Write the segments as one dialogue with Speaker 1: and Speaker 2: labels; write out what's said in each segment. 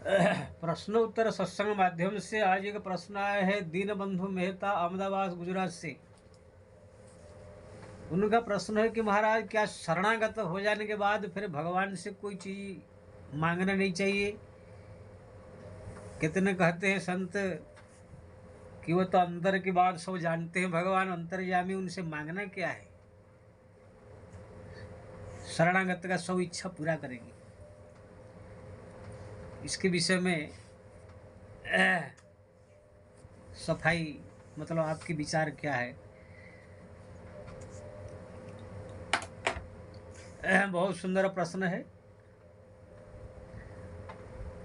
Speaker 1: प्रश्न उत्तर सत्संग माध्यम से आज एक प्रश्न आया है दीनबंधु मेहता अहमदाबाद गुजरात से। उनका प्रश्न है कि महाराज क्या शरणागत हो जाने के बाद फिर भगवान से कोई चीज मांगना नहीं चाहिए? कितने कहते हैं संत कि वो तो अंदर की बात सब जानते हैं, भगवान अंतर्यामी, उनसे मांगना क्या है? शरणागत का सब इच्छा पूरा करेंगे। इसके विषय में सफाई मतलब आपके विचार क्या है? बहुत सुंदर प्रश्न है।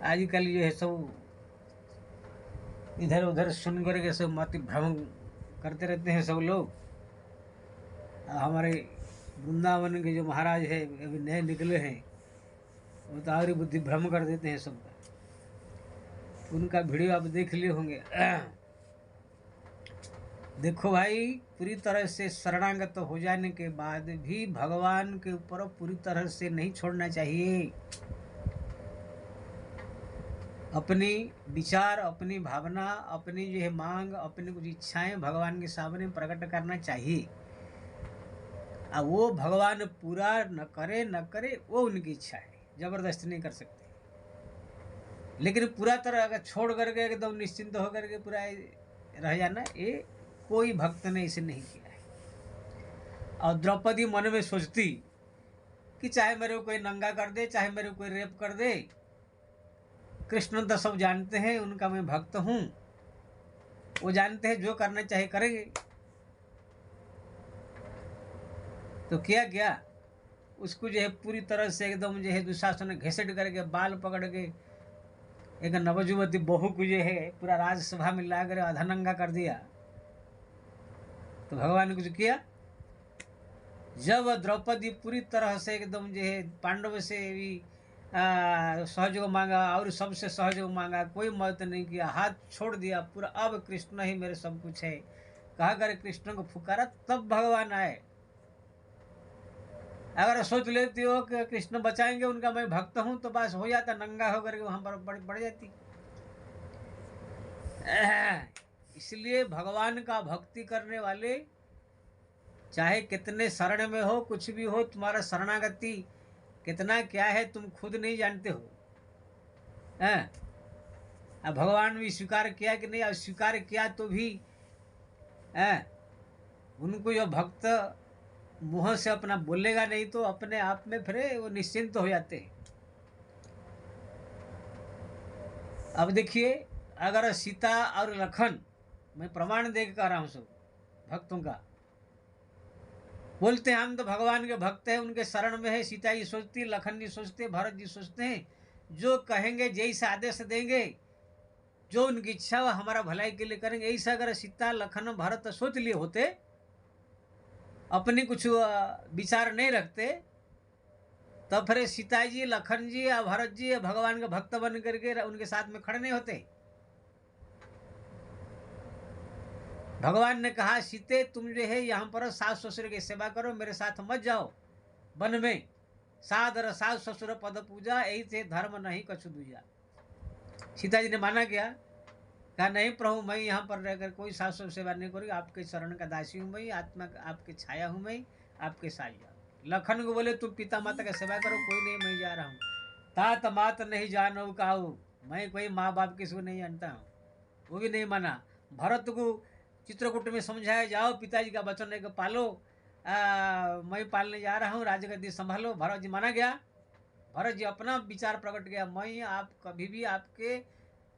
Speaker 1: आजकल ये सब इधर उधर सुन करके सब मति भ्रम करते रहते हैं सब लोग। हमारे वृंदावन के जो महाराज है अभी नए निकले हैं, वो तो और बुद्धि भ्रम कर देते हैं सबका। उनका वीडियो आप देख लिए होंगे। देखो भाई, पूरी तरह से शरणागत हो जाने के बाद भी भगवान के ऊपर पूरी तरह से नहीं छोड़ना चाहिए। अपनी विचार, अपनी भावना, अपनी जो है मांग, अपनी कुछ इच्छाएं भगवान के सामने प्रकट करना चाहिए। अब वो भगवान पूरा न करे वो उनकी इच्छा है, जबरदस्ती नहीं कर सकते। लेकिन पूरा तरह अगर छोड़ करके एकदम निश्चिंत होकर के पूरा रह जाना, ये कोई भक्त ने इसे नहीं किया है। और द्रौपदी मन में सोचती कि चाहे मेरे को कोई नंगा कर दे, चाहे मेरे को कोई रेप कर दे, कृष्ण तो सब जानते हैं, उनका मैं भक्त हूं, वो जानते हैं जो करना चाहे करेंगे। तो क्या उसको जो है पूरी तरह से एकदम जो है दुशासन घसीट करके बाल पकड़ के एक नवजुवती बहू को जो है पूरा राज्यसभा में ला कर अधनंगा कर दिया। तो भगवान ने कुछ किया? जब द्रौपदी पूरी तरह से एकदम जो है पांडव से भी सहयोग मांगा और सबसे सहयोग मांगा, कोई मदद नहीं किया, हाथ छोड़ दिया पूरा, अब कृष्ण ही मेरे सब कुछ है कहा कर कृष्ण को पुकारा, तब भगवान आए। अगर सोच लेती हो कि कृष्ण बचाएंगे, उनका मैं भक्त हूं, तो बस हो जाता, नंगा होकर के वहां पर बढ़ जाती। इसलिए भगवान का भक्ति करने वाले चाहे कितने शरण में हो, कुछ भी हो, तुम्हारा शरणागति कितना क्या है तुम खुद नहीं जानते हो। अब भगवान भी स्वीकार किया कि नहीं? अब स्वीकार किया तो भी उनको जो भक्त मुंह से अपना बोलेगा नहीं, तो अपने आप में फिर वो निश्चिंत हो जाते हैं। अब देखिए, अगर सीता और लखन, मैं प्रमाण दे के कह रहा हूं सब भक्तों का, बोलते हैं हम तो भगवान के भक्त हैं, उनके शरण में है, सीता जी सोचती, लखन जी सोचते, भरत जी सोचते हैं, जो कहेंगे जैसे आदेश देंगे, जो उनकी इच्छा वो हमारा भलाई के लिए करेंगे। ऐसा अगर सीता लखन भरत सोच लिए होते, अपने कुछ विचार नहीं रखते, तो फिर सीता जी, लखन जी या भरत जी भगवान के भक्त बन करके उनके साथ में खड़े नहीं होते। भगवान ने कहा, सीते तुम जो है यहाँ पर सास ससुर की सेवा करो, मेरे साथ मत जाओ वन में, सादर सास ससुर पद पूजा, यही थे धर्म नहीं कछु दूजा। सीता जी ने माना क्या? कहा नहीं प्रभु, मैं यहाँ पर रहकर कोई सास ससुर सेवा नहीं करूँगी, आपके शरण का दासी हूँ मैं, आत्मा आपके छाया हूँ मैं, आपके साथ जाओ। लखन को बोले तुम पिता माता का सेवा करो, कोई नहीं, मैं जा रहा हूँ। तात मात नहीं जानो काहू, मैं कोई माँ बाप किसी को नहीं जानता हूँ, वो भी नहीं माना। भरत को चित्रकूट में समझाया, जाओ पिताजी का वचन है कि पालो, मैं पालने जा रहा हूँ, राजगद्दी संभालो। भरत जी माना गया। भरत जी अपना विचार प्रकट किया, मैं आप कभी भी आपके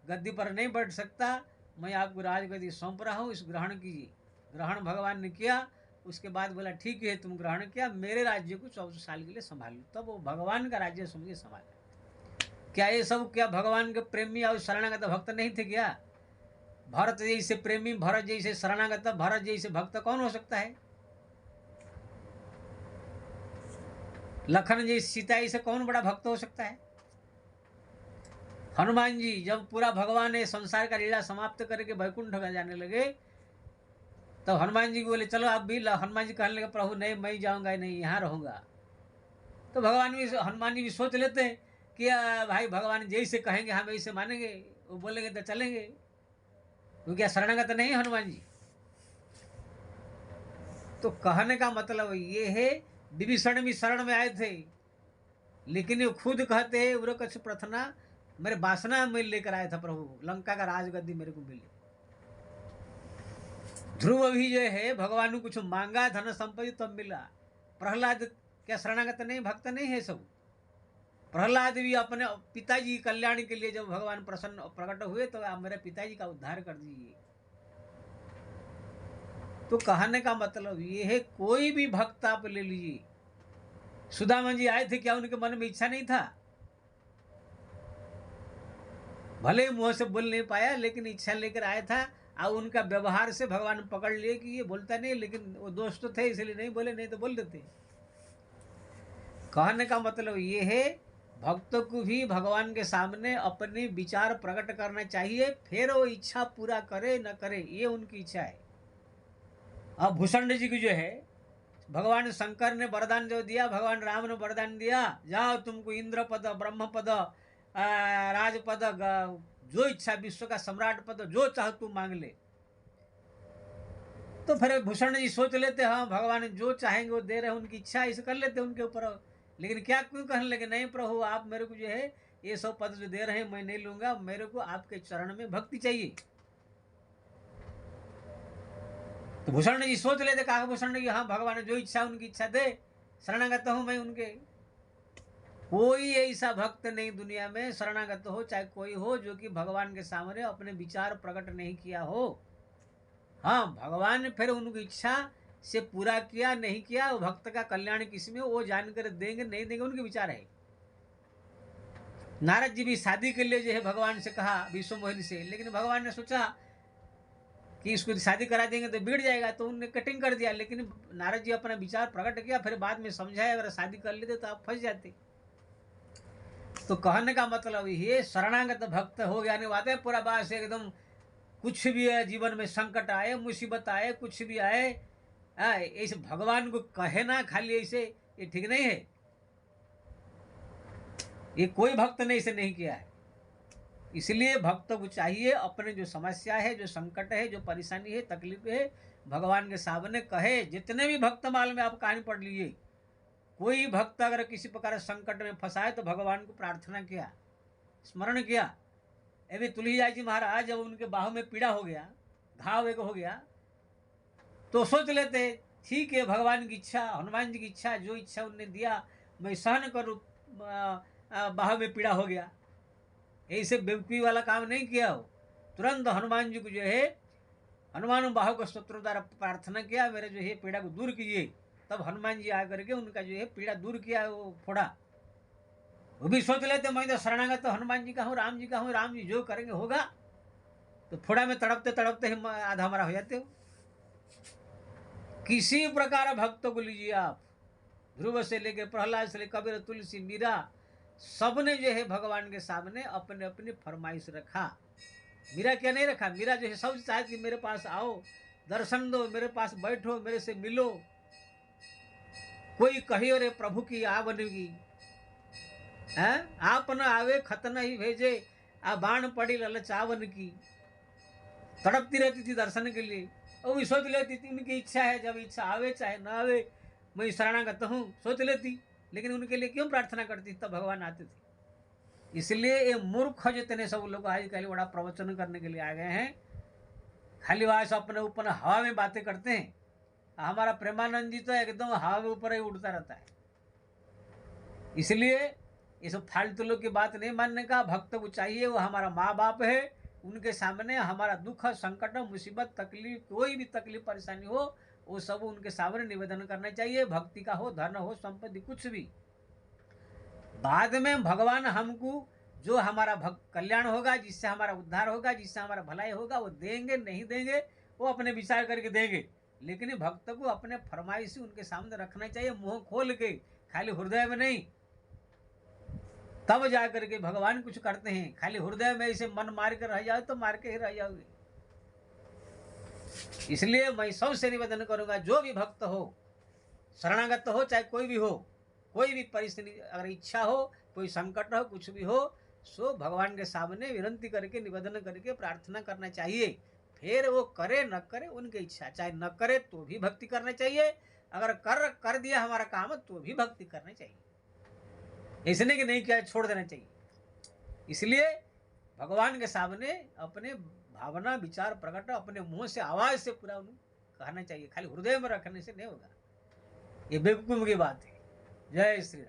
Speaker 1: गद्दी पर नहीं बैठ सकता, मैं आपको राजगद्दी सौंप रहा हूँ, इस ग्रहण कीजिए। ग्रहण भगवान ने किया। उसके बाद बोला ठीक है, तुम ग्रहण किया, मेरे राज्य को 14 साल के लिए संभाल लो। तब वो भगवान का राज्य समझे संभाला। क्या ये सब क्या भगवान के प्रेमी और शरणागत भक्त नहीं थे क्या? भरत जैसे प्रेमी, भरत जैसे शरणागत, भरत जैसे भक्त कौन हो सकता है? लखन जैसे सीता जी से कौन बड़ा भक्त हो सकता है? हनुमान जी जब पूरा भगवान ने संसार का लीला समाप्त करके वैकुंठ में जाने लगे, तो हनुमान जी को बोले चलो आप भी। हनुमान जी कहने लगे प्रभु नहीं, मैं जाऊंगा नहीं, यहाँ रहूंगा। तो भगवान भी, हनुमान जी भी सोच लेते हैं कि भाई भगवान जैसे कहेंगे हम वैसे मानेंगे, वो बोलेंगे तो चलेंगे। वो क्या शरणागत नहीं है हनुमान जी? तो कहने का मतलब ये है, विभीषण भी शरण में आए थे, लेकिन ये खुद कहते हैं उरकछ प्रथना, मेरे वासना में लेकर आया था प्रभु, लंका का राजगद्दी मेरे को मिले। ध्रुव भी जो है भगवान ने कुछ मांगा, धन संपत्ति तब मिला। प्रहलाद क्या शरणागत नहीं, भक्त नहीं है सब? प्रहलाद भी अपने पिताजी कल्याण के लिए जब भगवान प्रसन्न प्रकट हुए तो आप मेरे पिताजी का उद्धार कर दीजिए। तो कहने का मतलब ये है, कोई भी भक्त आप ले लीजिए। सुदामा जी आए थे, क्या उनके मन में इच्छा नहीं था? भले मुंह से बोल नहीं पाया, लेकिन इच्छा लेकर आया था। और उनका व्यवहार से भगवान पकड़ लिए कि ये बोलता नहीं, लेकिन वो दोस्त तो थे इसलिए नहीं बोले, नहीं तो बोल देते। कहने का मतलब ये है, भक्तों को भी भगवान के सामने अपने विचार प्रकट करना चाहिए, फिर वो इच्छा पूरा करे न करे ये उनकी इच्छा है। अब भूषण जी की जो है, भगवान शंकर ने वरदान जो दिया, भगवान राम ने वरदान दिया, जाओ तुमको इंद्र पद, ब्रह्म पद, राजपद, जो इच्छा, विश्व का सम्राट पद जो चाहो तू मांग ले। तो फिर भूषण जी सोच लेते, हाँ भगवान जो चाहेंगे वो दे रहे हैं, उनकी इच्छा इसे कर लेते उनके ऊपर। लेकिन क्या क्यों कहने लगे, नहीं प्रभु आप मेरे को जो है ये सब पद जो दे रहे हैं मैं नहीं लूंगा, मेरे को आपके चरण में भक्ति चाहिए। तो भूषण जी सोच लेते, कहा भूषण जी हाँ भगवान जो इच्छा उनकी इच्छा दे, शरणागत हूं मैं उनके। कोई ऐसा भक्त नहीं दुनिया में शरणागत हो, चाहे कोई हो, जो कि भगवान के सामने अपने विचार प्रकट नहीं किया हो। हाँ भगवान फिर उनकी इच्छा से पूरा किया नहीं किया, वो भक्त का कल्याण किसमें वो जानकर देंगे नहीं देंगे उनके विचार है। नारद जी भी शादी के लिए जो है भगवान से कहा विश्व मोहिनी से, लेकिन भगवान ने सोचा कि इसको शादी करा देंगे तो बिगड़ जाएगा, तो उन्होंने कटिंग कर दिया। लेकिन नारद जी अपना विचार प्रकट किया, फिर बाद में समझाया अगर शादी कर लेते तो आप फंस जाते। तो कहने का मतलब ये, शरणागत भक्त हो गया नहीं बात है पूरा बात से एकदम, कुछ भी है जीवन में संकट आए, मुसीबत आए, कुछ भी आए, ऐसे भगवान को कहे ना खाली ऐसे, ये ठीक नहीं है। ये कोई भक्त ने इसे नहीं किया है। इसलिए भक्त को चाहिए अपने जो समस्या है, जो संकट है, जो परेशानी है, तकलीफ है, भगवान के सामने कहे। जितने भी भक्त माल में आप कहानी पढ़ लीजिए, कोई भक्त अगर किसी प्रकार संकट में फंसा है तो भगवान को प्रार्थना किया, स्मरण किया। अभी तुलसीदास जी महाराज जब उनके बाहों में पीड़ा हो गया, घाव एक हो गया, तो सोच लेते ठीक है भगवान की इच्छा, हनुमान जी की इच्छा, जो इच्छा उनने दिया मैं सहन करूँ, बाहों में पीड़ा हो गया। ऐसे बेवकूफ़ी वाला काम नहीं किया हो। तुरंत हनुमान जी को जो है, हनुमान बाहु को स्तोत्र द्वारा प्रार्थना किया, मेरे जो है पीड़ा को दूर कीजिए। तब हनुमान जी आकर के उनका जो है पीड़ा दूर किया, वो फोड़ा। वो भी सोच लेते मैं तो शरणागत तो हनुमान जी का हूँ, राम जी का हूँ, राम जी जो करेंगे होगा। तो फोड़ा में तड़पते तड़पते ही आधा मरा हो जाते हो। किसी प्रकार भक्तों को लीजिए आप, ध्रुव से लेके प्रहलाद से लेकर कबीर, तुलसी, मीरा, सबने जो है भगवान के सामने अपने अपने फरमाइश रखा। मीरा क्या नहीं रखा, मीरा जो है सब चाहती कि मेरे पास आओ, दर्शन दो, मेरे पास बैठो, मेरे से मिलो। कोई कही अरे प्रभु की आ बनेगी, आप न आवे खत नहीं भेजे, आ बाण पड़ी ललचावन की। तड़पती रहती थी दर्शन के लिए, और भी सोच लेती थी उनकी इच्छा है, जब इच्छा आवे चाहे ना आवे मैं शरणागत हूँ, सोच लेती। लेकिन उनके लिए क्यों प्रार्थना करती, तब भगवान आते थे। इसलिए ये मूर्ख जितने सब लोग आजकल बड़ा प्रवचन करने के लिए आ गए हैं, खाली वास अपने ऊपर हवा में बातें करते हैं। हमारा प्रेमानंद जी तो एकदम हवा में ऊपर ही उड़ता रहता है। इसलिए ये सब फालतू लोग की बात नहीं मानने का। भक्त को चाहिए, वो हमारा माँ बाप है, उनके सामने हमारा दुख, संकट, मुसीबत, तकलीफ, कोई भी तकलीफ परेशानी हो, वो सब उनके सामने निवेदन करना चाहिए। भक्ति का हो, धन हो, संपत्ति, कुछ भी। बाद में भगवान हमको जो हमारा कल्याण होगा, जिससे हमारा उद्धार होगा, जिससे हमारा भलाई होगा, वो देंगे नहीं देंगे वो अपने विचार करके देंगे। लेकिन भक्त को अपने फरमाइशी उनके सामने रखना चाहिए, मुंह खोल के, खाली हृदय में नहीं। तब जाकर के भगवान कुछ करते हैं। खाली हृदय में इसे मन मार कर रह जाओ तो मार के ही रह जाओगे। इसलिए मैं सबसे निवेदन करूंगा, जो भी भक्त हो, शरणागत हो, चाहे कोई भी हो, कोई भी परिस्थिति अगर इच्छा हो कोई संकट हो, कुछ भी हो, सो भगवान के सामने विनती करके, निवेदन करके प्रार्थना करना चाहिए। फिर वो करे न करे उनकी इच्छा, चाहे न करे तो भी भक्ति करना चाहिए, अगर कर दिया हमारा काम तो भी भक्ति करनी चाहिए। इसने कि नहीं किया छोड़ देना चाहिए। इसलिए भगवान के सामने अपने भावना विचार प्रकट अपने मुंह से आवाज से पूरा उन्हें कहना चाहिए, खाली हृदय में रखने से नहीं होगा। ये बेवकूफ की बात है। जय श्री राम।